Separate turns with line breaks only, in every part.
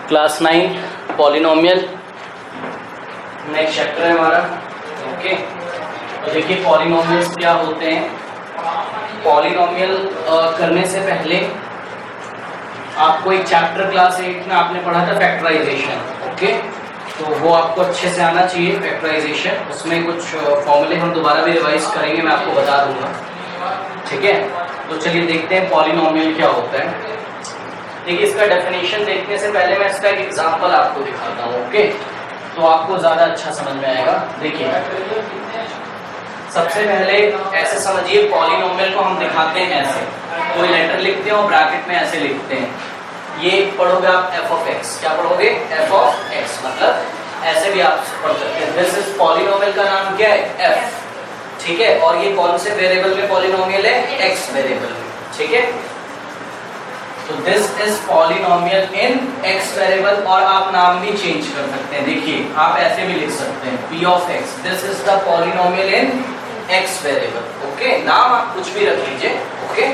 Class 9 polynomial next chapter है हमारा। Okay, तो देखिए पॉलिनोमियल्स क्या होते हैं। पॉलिनोमियल करने से पहले आपको एक चैप्टर क्लास 8 में आपने पढ़ा था फैक्टराइजेशन। ओके, तो वो आपको अच्छे से आना चाहिए फैक्टराइजेशन। उसमें कुछ फॉर्मूले हम दोबारा भी रिवाइज करेंगे, मैं आपको बता दूंगा। ठीक है, तो चलिए देखते हैं पॉलिनोमियल क्या होता है। देखिए इसका डेफिनेशन देखने से पहले मैं इसका एक एग्जांपल आपको दिखाता हूँ। ओके, तो आपको ज़्यादा अच्छा समझ में आएगा। देखिए सबसे पहले ऐसे समझिए, पॉलिनोमियल को हम दिखाते हैं ऐसे, कोई लेटर लिखते हैं और ब्रैकेट में ऐसे लिखते हैं। ये पढ़ोगे आप एफ ऑफ एक्स, क्या पढ़ोगे? एफ ऑफ एक्स, मतलब ऐसे भी आप पढ़ सकते हैं। दिस इज पॉलिनोमियल का नाम क्या है? एफ। ठीक है, और ये कौन से वेरिएबल में पॉलिनोमियल है? एक्स वेरिएबल में। ठीक है, तो this is polynomial in x variable, और आप नाम भी चेंज कर सकते हैं। देखिए आप ऐसे भी लिख सकते हैं P of x, this is the polynomial in x variable. Okay, नाम आप कुछ भी रख लीजिए। ओके,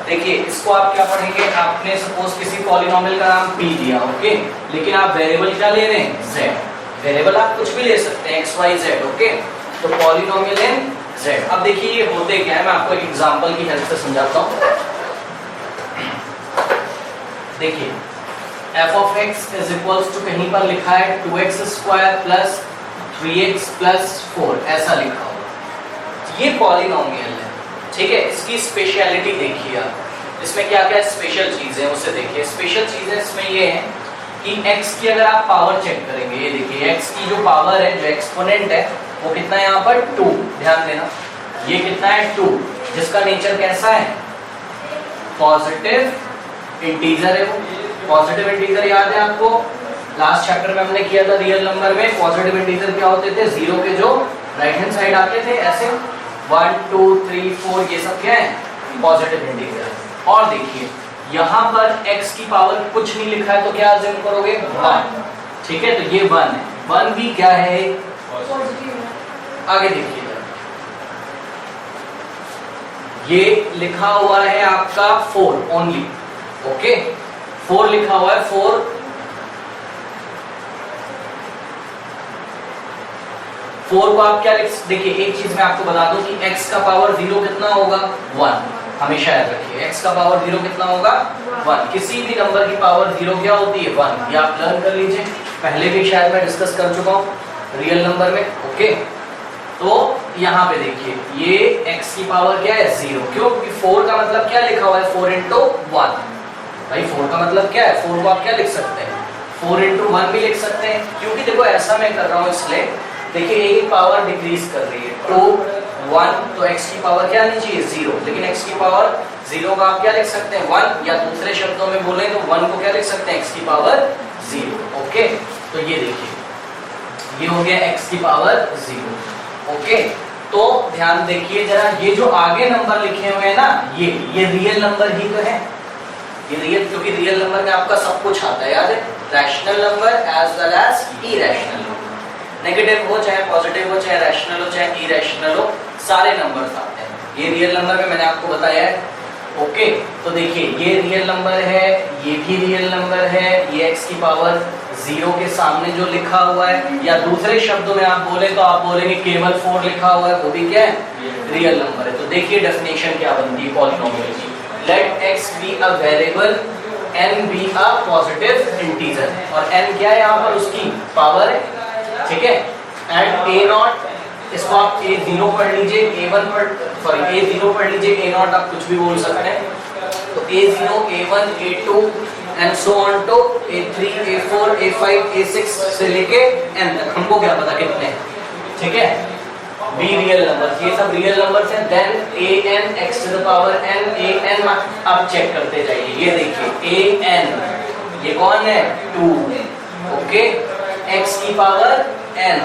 देखिए इसको आप क्या पढ़ेंगे, आपने सपोज किसी पॉलिनोमियल का नाम पी दिया। ओके, लेकिन आप वेरिएबल क्या ले रहे हैं? जेड। वेरिएबल आप कुछ भी ले सकते हैं, एक्स वाई जेड। ओके, तो पॉलिनोमियल इन जेड। अब देखिए ये होते क्या है, मैं आपको एक एग्जांपल की हेल्प से समझाता हूँ। देखिए f of x is equals to, कहीं पर लिखा है 2x square plus 3x plus 4, ऐसा लिखा होगा। ये पॉलिनोमियल है। ठीक है, इसकी स्पेशलिटी देखिए आप, इसमें क्या क्या स्पेशल चीजें उसे देखिए। स्पेशल चीजें इसमें ये है कि x की अगर आप पावर चेक करेंगे, ये देखिए x की जो पावर है, जो एक्सपोनेंट है, वो कितना है यहाँ पर? 2। ध्यान देना, ये कितना है? 2, जिसका नेचर कैसा है? पॉजिटिव इंटीजर है। वो पॉजिटिव इंटीजर याद है आपको, लास्ट चैप्टर में हमने किया था रियल नंबर में। पॉजिटिव इंटीजर क्या होते थे? जीरो के जो राइट हैंड साइड आते थे ऐसे 1 2 3 4, ये सब क्या है? Positive integer. और देखिए यहाँ पर x की पावर कुछ नहीं लिखा है, तो क्या अज्यूम करोगे? 1। ठीक है, तो ये 1 है। 1 भी क्या है? आगे देखिए, ये लिखा हुआ है आपका 4 ओनली। ओके, 4 लिखा हुआ है, 4। को आप क्या लिख, देखिए एक चीज मैं आपको बता दूं कि x का पावर 0 कितना होगा? 1। हमेशा याद रखिए, x का पावर 0 कितना होगा? 1। किसी भी नंबर की पावर 0 क्या होती है? 1। ये आप लर्न कर लीजिए, पहले भी शायद मैं डिस्कस कर चुका हूं रियल नंबर में। ओके, तो यहाँ पे देखिए ये x की पावर क्या है? 0। क्यों? क्योंकि 4 का मतलब क्या लिखा हुआ है? 4 into 1। भाई 4 का मतलब क्या है? 4 को आप क्या लिख सकते हैं? 4 into 1 भी लिख सकते हैं। क्योंकि देखो ऐसा मैं कर रहा हूँ इसलिए, देखिए a की पावर डिक्रीज कर रही है, 2 1, तो x की पावर क्या आनी चाहिए? 0। लेकिन x की पावर 0 का आप क्या लिख सकते हैं? 1, या दूसरे शब्दों में बोले तो 1 को क्या लिख सकते हैं? x की पावर 0। ओके, तो ये देखिए ये हो गया x की पावर 0। ओके, तो ध्यान देखिए जरा, ये जो आगे नंबर लिखे हुए हैं ना, ये रियल नंबर ही तो है। ये रियल, क्योंकि रियल नंबर में आपका सब कुछ आता है, याद है? Rational number as well as irrational number. Negative हो चाहे पॉजिटिव हो, चाहे रैशनल हो चाहे इरेशनल हो, सारे नंबर्स आते हैं। ये रियल नंबर में मैंने आपको बताया है। ओके, तो देखिए ये रियल नंबर है, ये भी रियल नंबर है। ये x की पावर 0 के सामने जो लिखा हुआ है, या दूसरे शब्दों में आप बोले तो आप बोलेंगे केवल 4 लिखा हुआ है, वो भी क्या है? रियल नंबर है। तो देखिए डेफिनेशन क्या बनती है पॉलिनोमियल की। Let x be a variable, n be a positive integer, और n क्या है यहाँ पर? उसकी पावर है। ठीक है, एंड a0, इसको आप a0 पढ़ लीजिए, a1 पढ़, सॉरी a0 पढ़ लीजिए, a0 आप कुछ भी बोल सकते हैं। तो a0 a1 a2 and so on to a3 a4 a5 a6 से लेके n तक, हमको क्या पता कितने। ठीक है, बी रियल नंबर, ये सब रियल नंबर्स हैं। Then an x to the power n, an आप चेक करते जाइए। ये देखिए an, ये कौन है? 2। ओके, x की पावर n,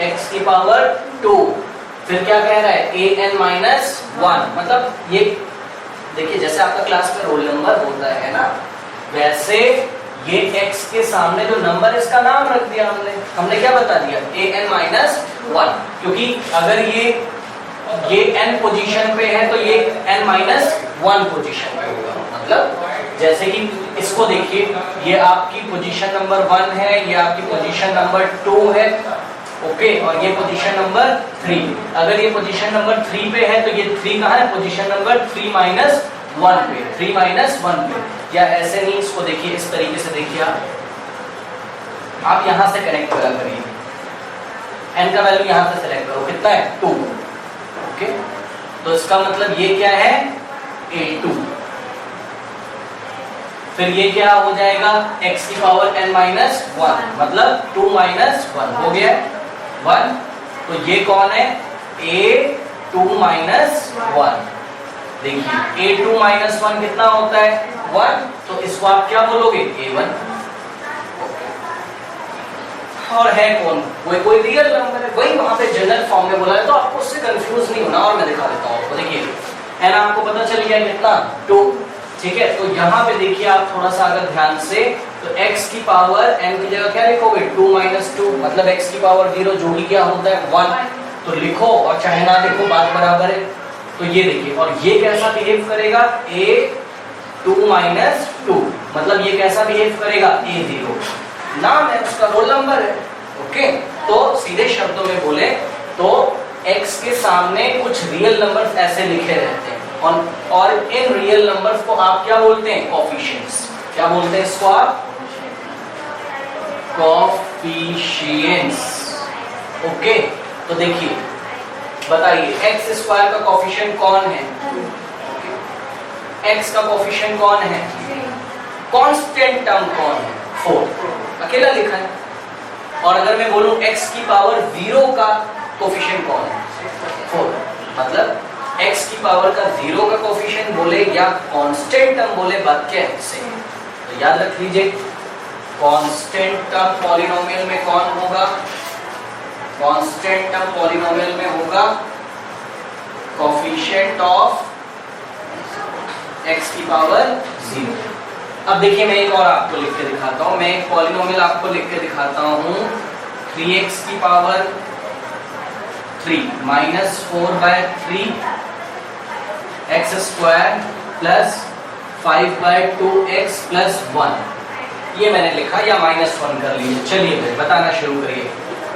x की पावर 2, फिर क्या कह रहा है? an माइनस 1, मतलब ये देखिए जैसे आपका क्लास में रोल नंबर होता है ना, वैसे ये x के सामने जो नंबर है इसका नाम रख दिया हमने क्या बता दिया? an माइनस 1, क्योंकि अगर ये n पोजीशन पे है तो ये n माइनस 1 पोजीशन पे होगा, मतलब जैसे कि इसको देखिए, ये आपकी पोजीशन नंबर 1 है, ये आपकी पोजीशन नंबर 2 है, ओके, और ये पोजीशन नंबर 3। अगर ये पोजीशन नंबर 3 पे है तो ये 3 कहाँ है? पोजीशन नंबर 3 माइनस 1 पे, 3 माइनस 1 पे। या ऐसे नहीं, इसको देखिए, इस तरीके से देखिए, आप यहां से कनेक्ट करा करिए, n का वैल्यू यहां से सेलेक्ट करो, कितना है? 2, ओके। तो इसका मतलब ये क्या है? A2। फिर ये क्या हो जाएगा? x की पावर n माइनस 1, मतलब 2 माइनस 1 हो गया 1। तो ये कौन है? A2 minus 1। देखिए A2 माइनस 1 कितना होता है? 1। तो इसको आप क्या बोलोगे? A1। और है कौन? कोई रियल नंबर है, वही वहां पे जनरल फॉर्म में बोला है, तो आपको उससे कंफ्यूज नहीं होना। और मैं दिखा देता हूँ आपको, देखिए n आपको पता चल गया कितना? 2, ठीक है। तो यहाँ पे देखिए आप थोड़ा सा अगर ध्यान से, तो x की पावर n की जगह क्या लिखोगे? 2 माइनस 2, मतलब x की पावर 0 जो भी क्या होता है? 1। तो लिखो और चाहे ना लिखो, बात बराबर है। तो ये देखिए, और ये कैसा बिहेव करेगा? A2 माइनस 2, मतलब ये कैसा बिहेव करेगा? A0, नाम है उसका, रोल नंबर है, ओके। तो सीधे शब्दों में बोले तो x के सामने कुछ रियल नंबर्स ऐसे लिखे रहते हैं, और इन रियल नंबर्स को आप क्या बोलते हैं? कोफिशिएंट्स। क्या बोलते हैं इसको आप? Coefficients, okay. तो देखिए, बताइए x स्क्वायर का कोफिशिएंट कौन है? x का कोफिशिएंट कौन है? कांस्टेंट टर्म कौन है? 4, अकेला लिखा है। और अगर मैं बोलूं x की पावर 0 का कोफिशिएंट कौन है? 4, मतलब x की पावर का 0 का कोफिशिएंट बोले या कांस्टेंट टर्म बोले, बात क्या है इससे? तो याद रख लीजिए, कांस्टेंट टर्म पॉलिनोमियल में कौन होगा? कांस्टेंट टर्म पॉलिनोमियल में होगा कोफिशिएंट ऑफ x की पावर 0। अब देखिए, मैं एक और आपको लिख के दिखाता हूं, मैं एक पॉलिनोमियल आपको लिख के दिखाता हूं, 3x की power 3 minus 4/3 x square plus 5/2x plus 1। ये मैंने लिखा, या -1 कर लीजिए। चलिए भाई बताना शुरू करिए।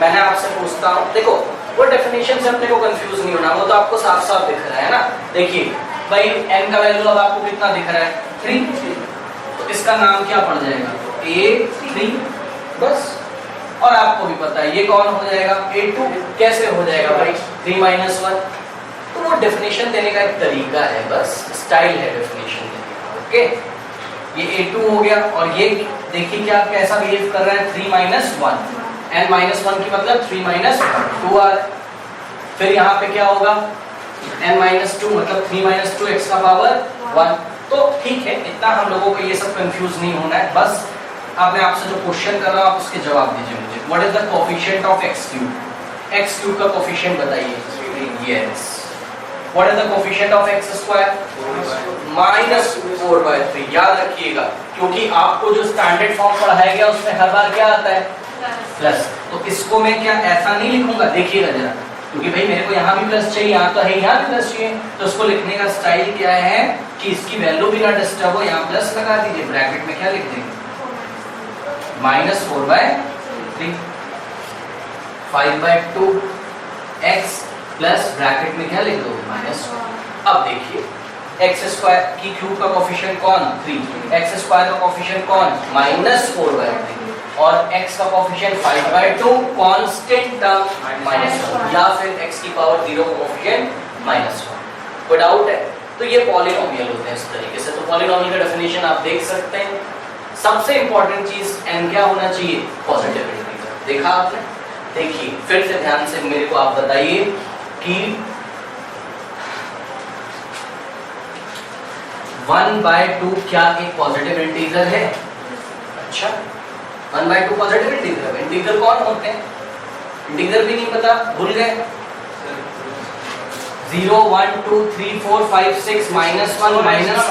मैंने आपसे पूछता हूँ, देखो वो डेफिनेशन से अपने को कंफ्यूज नहीं होना, वो तो आपको साफ साफ दिख रहा है ना। देखिए भाई, n का वैल्यू अब आपको कितना दिख रहा है? 3। तो इसका नाम क्या पड़ जाएगा? A3, बस। और आपको भी पता है ये कौन हो जाएगा? A2। कैसे हो जाएगा भाई? 3 माइनस 1। तो वो डेफिनेशन देने का एक तरीका है, बस स्टाइल है डेफिनेशन देने का, ओके। ये A2 हो गया, और ये देखिए क्या कैसा बिहेव कर रहा है? 3 माइनस 1, n माइनस 1 की मतलब 3 माइनस 2 आ रहा है। फिर यहाँ पे क्या होगा? n माइनस 2 मतलब 3 माइनस 2 x का पावर 1। तो ठीक है, इतना हम लोगों को ये सब कंफ्यूज नहीं होना है। बस अब मैं आपसे जो क्वेश्चन कर रहा हूँ आप उसके जवाब दीजिए मुझे। What is the coefficient of x cube? x cube का कोफिशिएंट बताइए। Yes. What is the coefficient of x square? -4/3। याद रखिएगा, क्योंकि आपको जो स्टैंडर्ड फॉर्म पढ़ाया गया उसमें हर बार क्या आता है? प्लस। तो इसको मैं क्या ऐसा नहीं लिखूंगा? देखिएगा जरा, क्योंकि भाई मेरे को यहाँ भी प्लस चाहिए, यहाँ तो है, यहाँ भी प्लस चाहिए। तो इसको लिखने का स्टाइल क्या है कि इसकी वैल्यू भी ना डिस्टर्ब हो, यहाँ प्लस लगा दीजिए, ब्रैकेट में क्या लिख देंगे? -4/3 5/2x प्लस ब्रैकेट में क्या लिख दो? -1। अब देखिए, x स्क्वायर की क्यूब का कोफिशिएंट कौन? 3। x स्क्वायर का कोफिशिएंट कौन? -4/3। और x का कोफिशिएंट 5/2, कांस्टेंट टर्म -1, या फिर x की पावर 0 का कोफिशिएंट -1। कोई डाउट है? तो ये पॉलिनोमियल होते हैं इस तरीके से। तो पॉलिनोमियल का डेफिनेशन आप देख सकते हैं। सबसे इंपॉर्टेंट चीज n क्या होना चाहिए? Positive integer. देखा आपने? देखिए फिर से ध्यान से मेरे को आप बताइए कि 1/2 क्या एक पॉजिटिव इंटीजर है? अच्छा, 1/2 पॉजिटिव इंटीजर है। इंटीजर कौन होते हैं? इंटीजर भी नहीं पता, भूल गए? 0 1 2 3 4 5 6 -1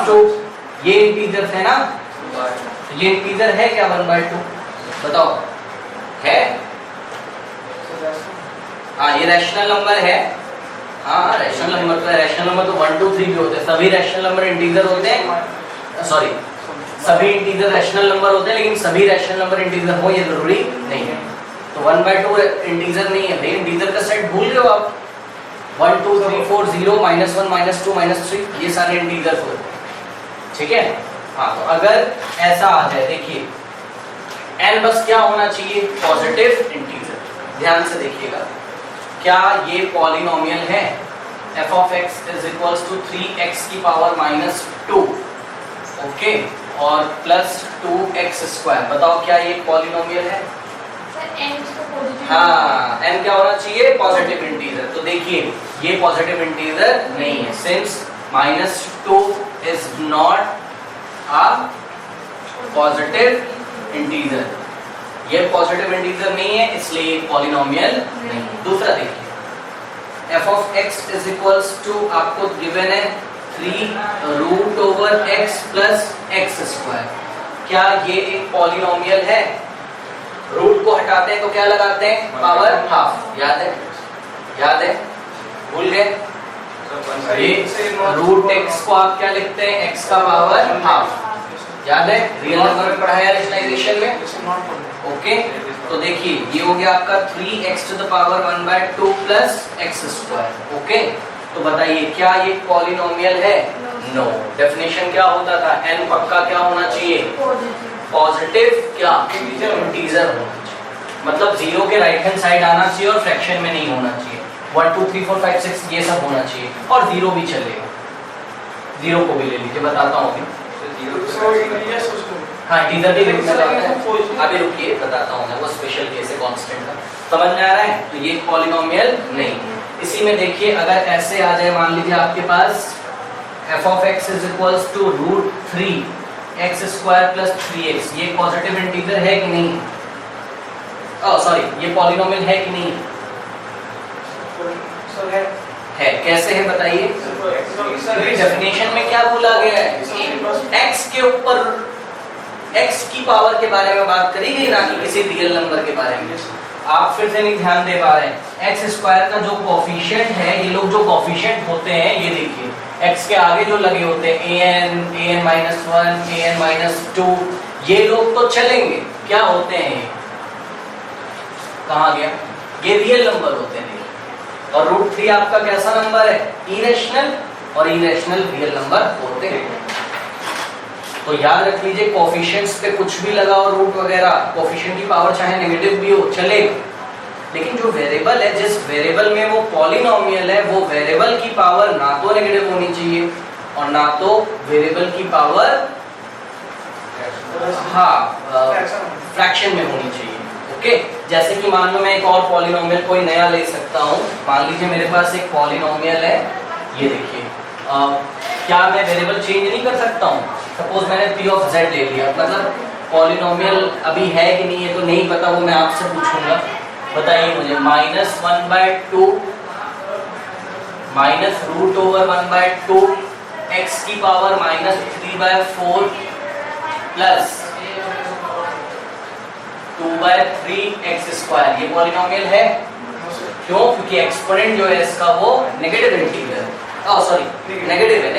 -2 ये इंटीजर है ना। ये इंटीजर है क्या 1/2? बताओ, है? हाँ, ये रैशनल नंबर है। हाँ, रैशनल नंबर तो 1 2 3 भी होते हैं, सभी रैशनल नंबर इंटीजर होते हैं। सॉरी, सभी इंटीजर रैशनल नंबर होते हैं, लेकिन सभी रैशनल नंबर इंटीजर हो ये जरूरी नहीं है। तो 1/2 इंटीजर नहीं है भाई, इंटीजर का सेट भूल गए हो आप। 1 2 3 4 0 -1 -2 -3 ये सारे इंटीजर होते हैं, ठीक है। हाँ, तो अगर ऐसा आ जाए, देखिए n बस क्या होना चाहिए, पॉजिटिव इंटीजर। ध्यान से देखिएगा, क्या ये पॉलिनोमियल है? f of x is equals to 3x की पावर -2, ओके, और प्लस 2x स्क्वायर। बताओ क्या ये पॉलिनोमियल है? हाँ, n क्या होना चाहिए, पॉजिटिव इंटीजर। तो देखिए ये पॉजिटिव इंटीजर नहीं है, since -2 is not a positive integer. ये पॉजिटिव इंटीजर नहीं है, इसलिए ये पॉलिनोमियल नहीं। दूसरा देखिए, f of x is equals to आपको गिवन है 3√x plus x स्क्वायर। क्या ये एक पॉलिनोमियल है? रूट को हटाते हैं तो क्या लगाते हैं, पावर हाफ। याद है, याद है, भूल गए? ये √x को आप क्या लिखते हैं, x का पावर हाफ। याद है, रियल नंबर में पढ़ाया रेशनलाइजेशन में, ओके। तो देखिए ये हो गया आपका 3x to the power 1/2 plus x square, okay. तो बताइए क्या ये पॉलिनोमियल है? नो। डेफिनेशन क्या होता था, n पक्का क्या होना चाहिए, पॉजिटिव क्या, इंटीजर होना चाहिए। मतलब 0 के राइट हैंड साइड आना चाहिए और फ्रैक्शन में नहीं होना चाहिए। 1 2 3 4 5 6 ये सब होना चाहिए, और 0 भी चलेगा। 0 को भी ले लीजिए, बताता हूँ अभी। हाँ, इंटीजर भी लिखना चाहते हैं, अभी रुकिए बताता हूँ मैं, वो स्पेशल केस है कांस्टेंट का। समझ में आ रहा है? तो ये पॉलिनोमियल नहीं। इसी में देखिए अगर ऐसे आ जाए, मान लीजिए आपके पास f of x is equals to √3x square plus 3x, ये पॉजिटिव इंटीजर है कि नहीं? सॉरी, ये पॉलिनोमियल है कि नहीं? है। कैसे है बताइए? डेफिनेशन में क्या बोला गया है, x के ऊपर x की पावर के बारे में बात करी गई, ना कि किसी रियल नंबर के बारे में। आप फिर से नहीं ध्यान दे पा रहे हैं। x स्क्वायर का जो कोफिशिएंट है, ये लोग जो कोफिशिएंट होते हैं, ये देखिए x के आगे जो लगे होते हैं an -1 an -2, ये लोग तो चलेंगे, क्या होते हैं, कहाँ गया, ये रियल नंबर होते हैं। और √3 आपका कैसा नंबर है, इरेशनल, और इरेशनल रियल नंबर होते हैं। तो याद रख लीजिए, कोफिशिएंट्स पे कुछ भी लगाओ, रूट वगैरह, कोफिशिएंट की पावर चाहे नेगेटिव भी हो चलेगा, लेकिन जो वेरिएबल है, जिस वेरिएबल में वो पॉलिनोमियल है, वो वेरिएबल की पावर ना तो नेगेटिव होनी चाहिए और ना तो वेरिएबल की पावर फ्रैक्शन में होनी चाहिए, ओके। जैसे कि मान लो मैं एक और पॉलिनोमियल कोई नया ले सकता हूँ। मान लीजिए मेरे पास एक पॉलिनोमियल है, ये देखिए, क्या मैं वेरिएबल चेंज नहीं कर सकता हूँ? सपोज मैंने p of z ले लिया, मतलब पॉलिनोमियल अभी है कि नहीं है तो नहीं पता, वो मैं आपसे पूछूंगा। बताइए मुझे, -1/2 -√1/2 x की पावर -3/4 प्लस 2/3x स्क्वायर, ये पॉलिनोमियल है? क्यों? क्योंकि एक्सपोनेंट जो है इसका वो नेगेटिव इंटीजर, सॉरी नेगेटिव है,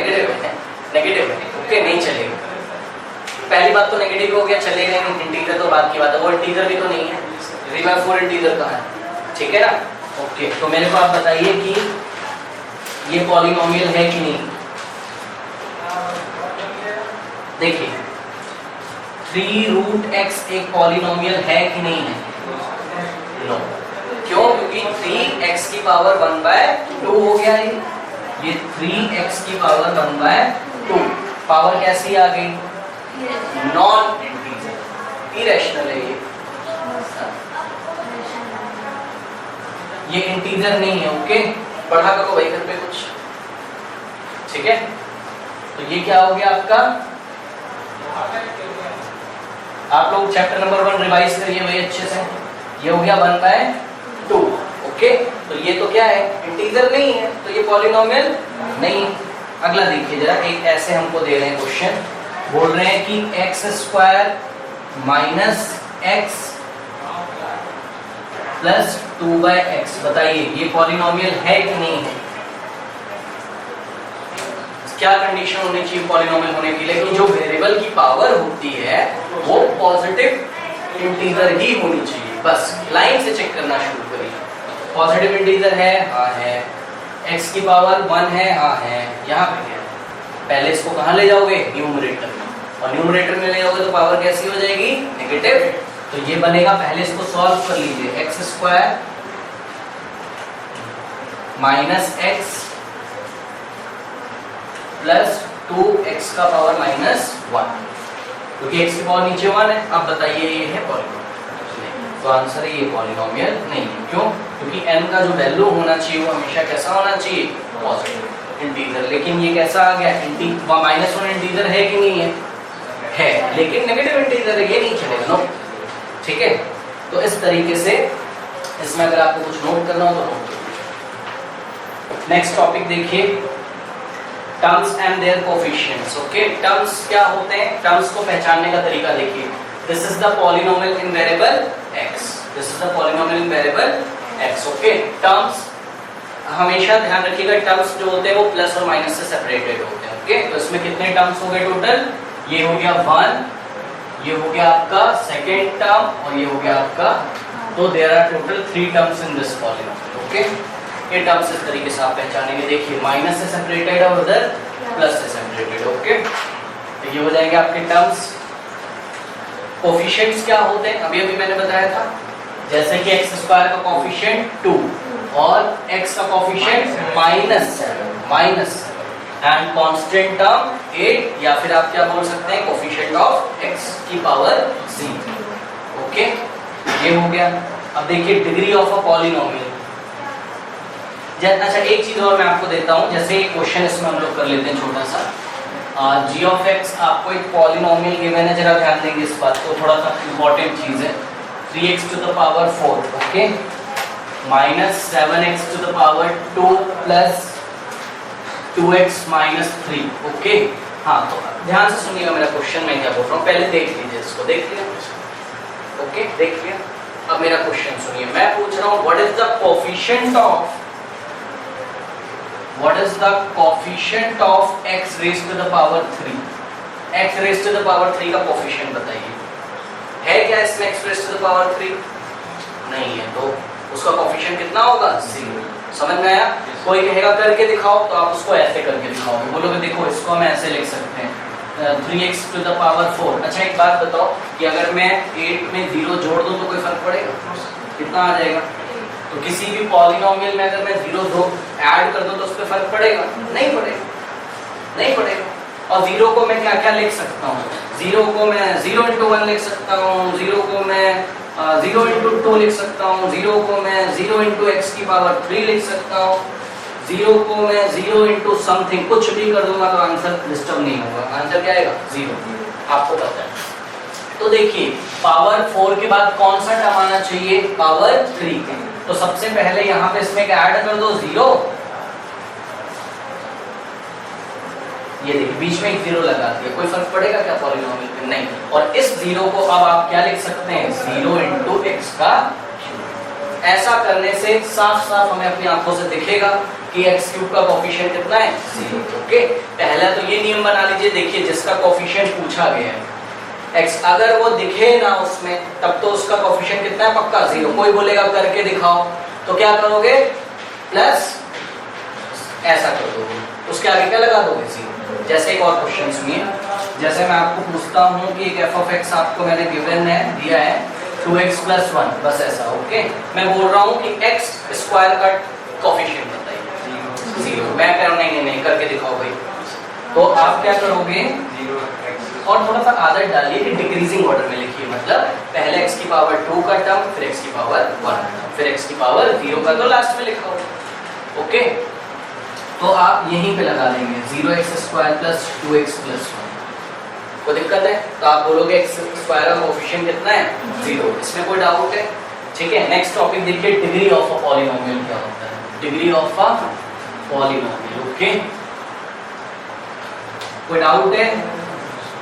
ओके, नहीं चलेगा। पहली बात तो नेगेटिव हो गया, चलेगा नहीं। इंटीजर तो बात की बात है, वो इंटीजर भी तो नहीं है। 3/4 इंटीजर कहाँ है, ठीक है ना, ओके। तो मेरे को आप बताइए कि ये पॉलिनोमियल है कि नहीं। देखिए 3√x एक पॉलिनोमियल है कि नहीं है? नो। क्यों? क्योंकि 3x की पावर 1/2 हो गया है, ये 3x की पावर 1/2, पावर कैसी आ गई, नॉन इंटीजर, इरेशनल है ये इंटीजर नहीं है, ओके। पढ़ा करो भाई घर पे कुछ, ठीक है। तो ये क्या हो गया आपका, आप लोग चैप्टर नंबर 1 रिवाइज करिए भाई अच्छे से। ये हो गया 1/2, ओके। तो ये तो क्या है, इंटीजर नहीं है, तो ये पॉलिनोमियल नहीं। अगला देखिए जरा, एक ऐसे हमको दे रहे हैं क्वेश्चन, बोल रहे हैं कि x square minus x plus 2/x, बताइए ये पॉलिनोमियल है कि नहीं है? क्या कंडीशन होनी चाहिए पॉलिनोमियल होने के लिए कि जो वेरिएबल की पावर होती है वो पॉजिटिव इंटीजर ही होनी चाहिए। बस लाइन से चेक करना शुरू करिए। पॉजिटिव इंटीजर है, हाँ है। x की पावर 1 है, हाँ है। यहाँ पे क्या है, पहले इसको कहाँ ले जाओगे, न्यूमरेटर में, और न्यूमरेटर में ले जाओगे तो पावर कैसी हो जाएगी, नेगेटिव। तो ये बनेगा, पहले इसको सॉल्व कर लीजिए, x square minus x plus 2x का पावर माइनस 1, क्योंकि x की पावर नीचे 1 है। अब बताइए ये है पॉलिनोमियल? तो आंसर है ये पॉलिनोमियल नहीं है। क्यों? क्योंकि n का जो वैल्यू होना चाहिए वो हमेशा कैसा होना चाहिए, पॉजिटिव इंटीजर। लेकिन ये कैसा आ गया, माइनस 1 इंटीजर है कि नहीं है, है, लेकिन नेगेटिव इंटीजर है, ये नहीं चलेगा नो। ठीक है, तो इस तरीके से इसमें अगर आपको कुछ नोट करना हो तो नोट करिए। नेक्स्ट टॉपिक देखिए, terms and there coefficients. Okay, terms क्या होते हैं, टर्म्स को पहचानने का तरीका देखिए। This is the polynomial in variable x, this is the polynomial in variable x। Okay, terms हमेशा ध्यान रखिएगा, टर्म्स जो होते हैं वो प्लस और माइनस से सेपरेटेड होते हैं। ओके, तो इसमें कितने टर्म्स हो गए टोटल, ये हो गया 1, ये हो गया आपका सेकेंड टर्म और ये हो गया आपका, तो there are total 3 terms in this polynomial. Okay, ये टर्म्स इस तरीके से आप पहचानेंगे। देखिए माइनस से सेपरेटेड और उधर प्लस से सेपरेटेड। ओके, तो ये हो जाएंगे आपके टर्म्स। कोफिशिएंट्स क्या होते हैं, अभी अभी मैंने बताया था, जैसे कि x स्क्वायर का कोफिशिएंट 2 और x का coefficient minus and constant term 8, या फिर आप क्या बोल सकते हैं, कोफिशिएंट ऑफ x की पावर 0। ओके, ये हो गया। अब देखिए डिग्री ऑफ अ पॉलिनोमियल। अच्छा, एक चीज और मैं आपको देता हूं, जैसे एक क्वेश्चन इसमें हम लोग कर लेते हैं छोटा सा। g ऑफ x आपको एक पॉलिनोमियल गिवन है, जरा ध्यान देंगे इस बात को, थोड़ा सा इंपॉर्टेंट चीज है। 3x to the power 4, okay, minus 7x to the power 2 plus 2x minus 3। Okay, हाँ, तो ध्यान से सुनिएगा मेरा क्वेश्चन, मैं क्या बोल रहा हूँ, पहले देख लीजिए इसको, देख लिया? ओके, देख लिया। अब मेरा क्वेश्चन सुनिए, मैं पूछ रहा हूँ what is the coefficient of x raised to the power 3? x raised to the power 3 का कोफिशिएंट बताइए। है क्या इसमें x raised to the power 3? नहीं है, तो उसका कोफिशिएंट कितना होगा, 0। समझ में आया? कोई कहेगा करके दिखाओ, तो आप उसको ऐसे करके दिखाओगे, बोलोगे देखो इसको हम ऐसे लिख सकते हैं 3x to the power 4। अच्छा, एक बात बताओ कि अगर मैं 8 में 0 जोड़ दूं तो कोई फर्क पड़ेगा? कितना आ जाएगा? तो किसी भी पॉलिनोमियल में अगर मैं 0 ऐड कर दूं तो उस पर फर्क पड़ेगा? नहीं पड़ेगा, नहीं पड़ेगा। और 0 को मैं क्या क्या लिख सकता हूँ, 0 को मैं 0 into 1 लिख सकता हूँ, 0 को मैं 0 into 2 लिख सकता हूँ, 0 को मैं 0 into x की पावर 3 लिख सकता हूँ, 0 को मैं 0 into समथिंग कुछ भी कर दूंगा तो आंसर डिस्टर्ब नहीं होगा। आंसर क्या आएगा, 0, आपको पता है। तो देखिए पावर 4 के बाद कौन सा टर्म आना चाहिए, पावर 3। तो सबसे पहले यहाँ पे इसमें ऐड कर दो 0, ये देखिए बीच में एक 0 लगा दिया, कोई फर्क पड़ेगा क्या पॉलिनोमियल में? नहीं। और इस 0 को अब आप क्या लिख सकते हैं, 0 into x का क्यूब। ऐसा करने से साफ साफ हमें अपनी आंखों से दिखेगा कि x क्यूब का कोफिशिएंट कितना है, 0। ओके, पहला तो ये नियम बना लीजिए। देखिए जिसका कोफिशिएंट पूछा गया है x, अगर वो दिखे ना उसमें, तब तो उसका कोफिशिएंट कितना है, पक्का 0। कोई बोलेगा करके दिखाओ, तो क्या करोगे, प्लस ऐसा कर दोगे, उसके आगे क्या लगा दोगे, 0। जैसे एक और क्वेश्चन सुनिए, जैसे मैं आपको पूछता हूँ कि एक f of x आपको मैंने गिवन है, दिया है 2x + 1, बस ऐसा। ओके, मैं बोल रहा हूँ कि x स्क्वायर का कोफिशिएंट बताइए, 0। मैं कह रहा हूँ नहीं करके दिखाओ भाई, तो आप क्या करोगे, और थोड़ा सा आदत डालिए कि डिक्रीजिंग ऑर्डर में लिखिए, मतलब पहले x की पावर 2 का टर्म, फिर x की पावर 1, फिर x की पावर 0 का तो लास्ट में लिखा हो। ओके, तो आप यहीं पे लगा देंगे 0x² + 2x + 1। कोई दिक्कत है? तो आप बोलोगे x स्क्वायर का कोफिशिएंट कितना है, 0। इसमें कोई डाउट है? ठीक है, नेक्स्ट टॉपिक देखिए, डिग्री ऑफ अ पॉलिनोमियल क्या होता है, degree of a polynomial. Okay, कोई डाउट है?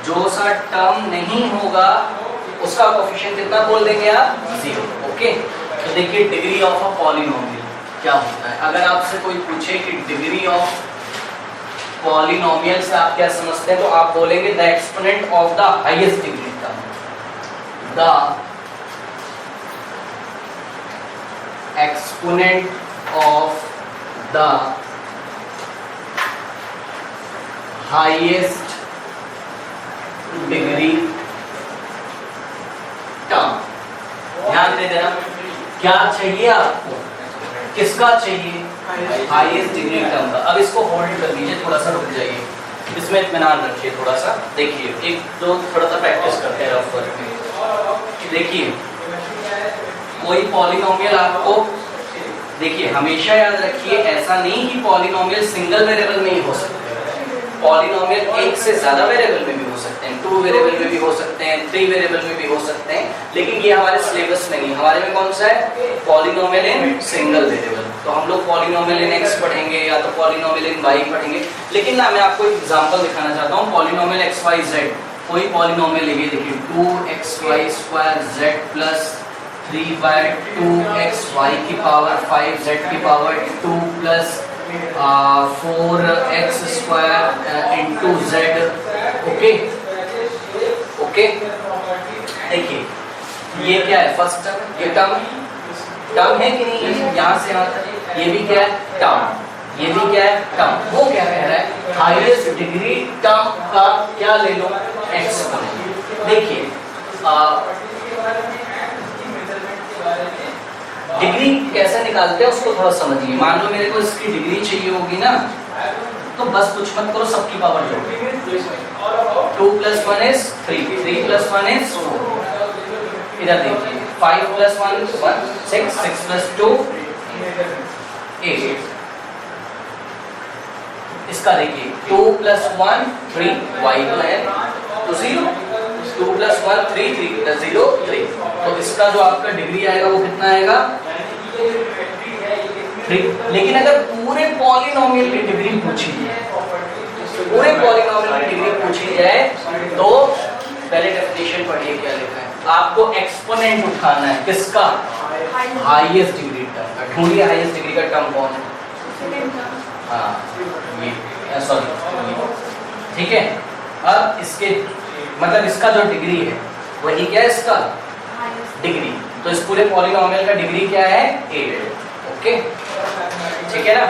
जो सा टर्म नहीं होगा उसका कोफिशिएंट कितना बोल देंगे आप, 0। ओके, तो देखिए डिग्री ऑफ अ पॉलिनोमियल क्या होता है। अगर आपसे कोई पूछे कि डिग्री ऑफ पॉलिनोमियल से आप क्या समझते हैं, तो आप बोलेंगे the exponent of the highest degree term, the exponent of the highest degree term. ध्यान दे देना, क्या चाहिए आपको, किसका चाहिए, हाईएस्ट डिग्री टर्म का। अब इसको होल्ड कर लीजिए, थोड़ा सा रुक जाइए, इसमें इत्मीनान रखिए थोड़ा सा। देखिए एक दो थोड़ा सा प्रैक्टिस करते हैं रफ वर्क में। देखिए कोई पॉलिनोमियल आपको, देखिए हमेशा याद रखिए ऐसा नहीं कि पॉलिनोमियल सिंगल वेरिएबल में ही हो सकते हैं, पॉलिनोमियल एक से ज्यादा वेरिएबल में भी हो सकते हैं, 2 वेरिएबल में भी हो सकते हैं, 3 वेरिएबल में भी हो सकते हैं, लेकिन ये हमारे सिलेबस में नहीं। हमारे में कौन सा है, पॉलिनोमियल इन सिंगल वेरिएबल। तो हम लोग पॉलिनोमियल इन x पढ़ेंगे या तो पॉलिनोमियल इन y पढ़ेंगे। लेकिन ना मैं आपको एक एग्जांपल दिखाना चाहता हूँ, पॉलिनोमियल x y z, कोई पॉलिनोमियल लीजिए, देखिए 2xy² z प्लस 3/2xy की पावर 5z की power 2 plus 4x² into z। Okay okay, देखिए ये क्या है, फर्स्ट टर्म, ये टर्म है कि नहीं है, यहाँ से यहाँ तक ये भी क्या है, टर्म, ये भी क्या है, टर्म। वो क्या कह रहा है, हाईएस्ट डिग्री टर्म का क्या ले लो, एक्सपोनेंट। देखिए डिग्री कैसे निकालते हैं उसको थोड़ा समझिए। मान लो मेरे को इसकी डिग्री चाहिए होगी ना, तो बस कुछ मत करो, सबकी पावर जोड़ो, 2 + 1 is 3, 3 + 1 is 4। इधर देखिए 5 + 1 is 1, 6, 6 + 2 8। इसका देखिए 2 + 1 3, y तो है तो 0, 2 + 1 3, 3 + 0 3। तो इसका जो आपका डिग्री आएगा वो कितना आएगा, 3। लेकिन अगर पूरे पॉलिनोमियल की डिग्री पूछी जाए, पूरे पॉलिनोमियल की डिग्री पूछी जाए, तो पहले डेफिनेशन पढ़िए क्या लिखा है। आपको एक्सपोनेंट उठाना है, किसका, हाईएस्ट डिग्री टर्म का। ढूंढिए हाईएस्ट डिग्री का टर्म कौन है, हाँ ये, सॉरी, ठीक है। अब इसके मतलब इसका जो डिग्री है वही क्या है, इसका डिग्री। तो इस पूरे पॉलिनोमियल का डिग्री क्या है, 8। ओके ठीक है ना।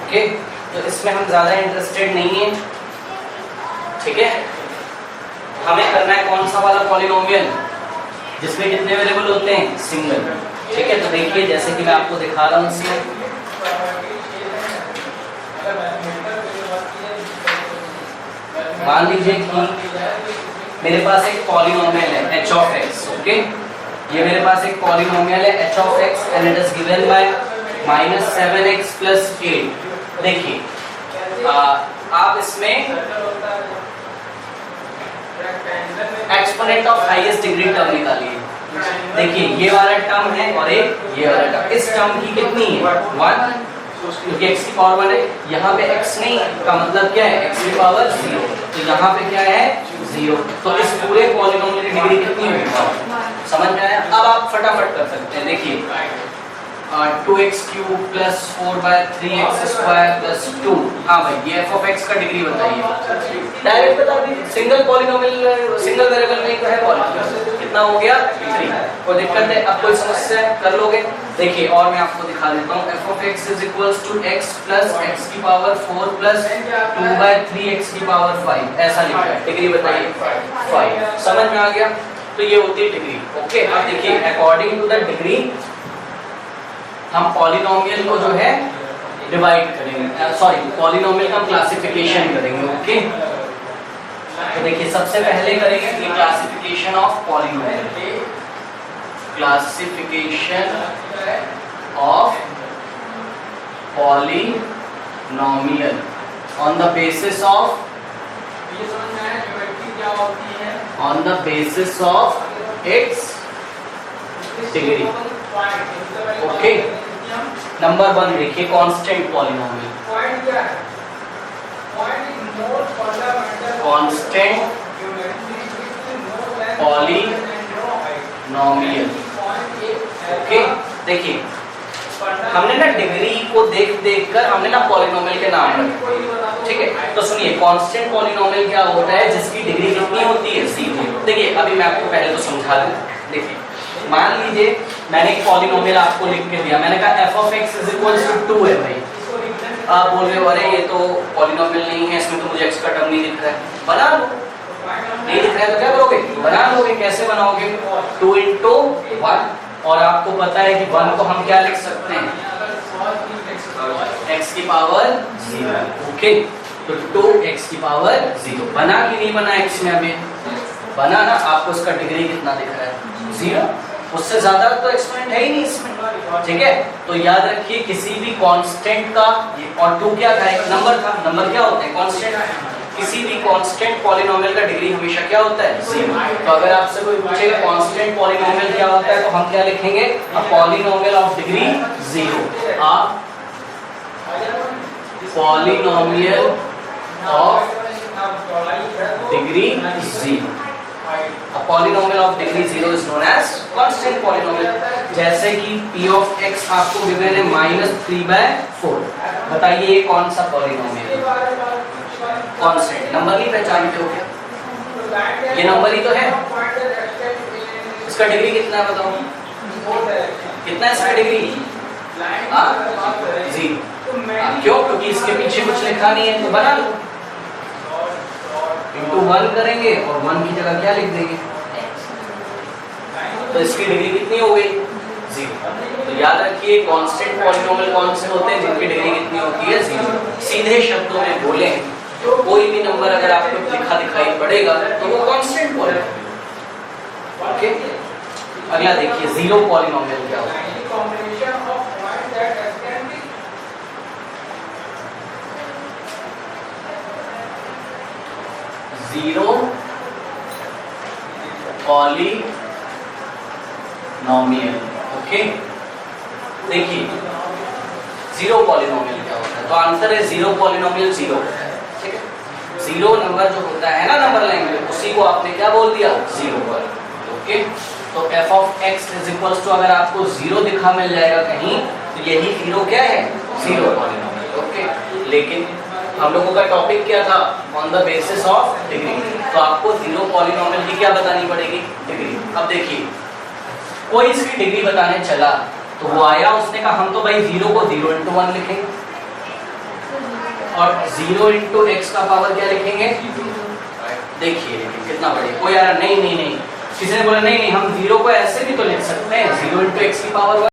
ओके, तो इसमें हम ज्यादा इंटरेस्टेड नहीं है, ठीक है। हमें करना है कौन सा वाला पॉलिनोमियल जिसमें कितने वेरिएबल होते हैं, सिंगल, ठीक है। तो देखिए जैसे कि मैं आपको दिखा रहा हूँ इसमें, मान लीजिए कि मेरे पास एक पॉलिनोमियल है h of x, ओके। ये मेरे पास एक पॉलिनोमियल है h of x and it is given by -7x + 8। देखिए आप इसमें exponent of highest degree term निकालिए। देखिए ये वाला टर्म है और एक ये वाला टर्म, इस टर्म की कितनी है, 1, क्योंकि x की पावर 1 है। यहाँ पे x नहीं का मतलब क्या है, x की पावर 0, तो यहाँ पे क्या है, 0। तो इस पूरे पॉलिनोमियल की डिग्री कितनी होगी, समझ में आया। अब आप फटाफट कर सकते हैं, देखिए 2x³ + 4/3x² + 2। हाँ भाई ये f of x का डिग्री बताइए, डायरेक्ट बता दीजिए। सिंगल पॉलिनोमियल, सिंगल वेरिएबल में तो है पॉलिनोमियल, कितना हो गया, 3। कोई दिक्कत है, अब कोई समस्या है, कर लोगे। देखिए और मैं आपको दिखा देता हूँ, f of x = x + x की पावर 4 + 2/3x की पावर 5, ऐसा लिखा है। डिग्री बताइए 5, समझ में आ गया। तो ये होती है डिग्री, ओके। अब देखिए अकॉर्डिंग टू द डिग्री हम पॉलिनोमियल को जो है डिवाइड करेंगे, सॉरी पॉलिनोमियल का हम क्लासिफिकेशन करेंगे, ओके। तो देखिए सबसे पहले करेंगे ये classification of polynomial, classification of polynomial, on the basis of its degree. Okay, number 1 देखिए constant polynomial. Constant polynomial. Okay, देखिए हमने ना डिग्री को देख कर हमने ना पॉलिनोमियल के नाम रखे, ठीक है। तो सुनिए कांस्टेंट पॉलिनोमियल क्या होता है, जिसकी डिग्री कितनी होती है, 0। देखिए अभी मैं आपको पहले तो समझा दूं। देखिए मान लीजिए मैंने एक पॉलिनोमियल आपको लिख के दिया, मैंने कहा f of x = 2 है भाई। आप बोल रहे हो अरे ये तो पॉलिनोमियल नहीं है, इसमें तो मुझे x का टर्म नहीं दिख रहा है। बना लो, नहीं दिख रहा है तो क्या करोगे, बना लोगे। कैसे बनाओगे, 2 × 1, और आपको पता है कि 1 को हम क्या लिख सकते हैं, x की पावर 0। ओके, तो 2x की पावर 0 बना कि नहीं बना, x में अभी बना ना। आपको इसका डिग्री कितना दिख रहा है, 0। उससे ज्यादा तो एक्सपोनेंट है ही नहीं इसमें, ठीक है। तो याद रखिए किसी भी कांस्टेंट का, और 2 क्या था, एक नंबर था, नंबर क्या होता है, कांस्टेंट। किसी भी कांस्टेंट पॉलिनोमियल का डिग्री हमेशा क्या होता है, 0। तो अगर आपसे कोई पूछेगा कांस्टेंट पॉलिनोमियल क्या होता है, तो हम क्या लिखेंगे, a polynomial of degree 0। A polynomial of degree 0। A polynomial of degree 0 is known as constant polynomial। जैसे कि p of x आपको गिवन है -3/4। बताइए ये कौन सा पॉलिनोमियल है, कांस्टेंट। नंबर ही पहचानते हो क्या, ये नंबर ही तो है। इसका डिग्री कितना है बताओ, कितना है इसका डिग्री, 0। क्यों, क्योंकि इसके पीछे कुछ लिखा नहीं है, तो बना लो। इंटू 1 करेंगे और 1 की जगह क्या लिख देंगे, तो इसकी डिग्री कितनी हो गई, 0। तो याद रखिए कांस्टेंट पॉलिनोमियल कौन से होते हैं, जिनकी डिग्री कितनी होती है, 0। सीधे शब्दों में बोलें तो कोई भी नंबर अगर आपको लिखा दिखाई पड़ेगा तो वो कांस्टेंट पॉलिनोमियल। ओके, अगला देखिए जीरो पॉलिनोमियल क्या होता है। Zero polynomial. ओके, देखिए जीरो पॉलिनोमियल क्या होता है, तो आंसर है जीरो पॉलिनोमियल 0 होता है, ठीक है। 0 नंबर जो होता है ना नंबर लाइन में, उसी को आपने क्या बोल दिया, 0 पर। ओके, तो f of x = अगर आपको 0 दिखा मिल जाएगा कहीं, तो यही 0 क्या है, 0 पॉलिनोमियल। ओके, लेकिन हम लोगों का टॉपिक क्या था, on the basis of degree. तो आपको 0 पॉलिनोमियल की क्या बतानी पड़ेगी, डिग्री। अब देखिए कोई इसकी डिग्री बताने चला, तो वो आया, उसने कहा हम तो भाई 0 को 0 × 1 लिखेंगे और 0 × x का पावर क्या लिखेंगे। देखिए कितना बढ़िया, कोई यार नहीं, किसी ने बोला नहीं हम 0 को ऐसे भी तो लिख सकते हैं, 0 × x की पावर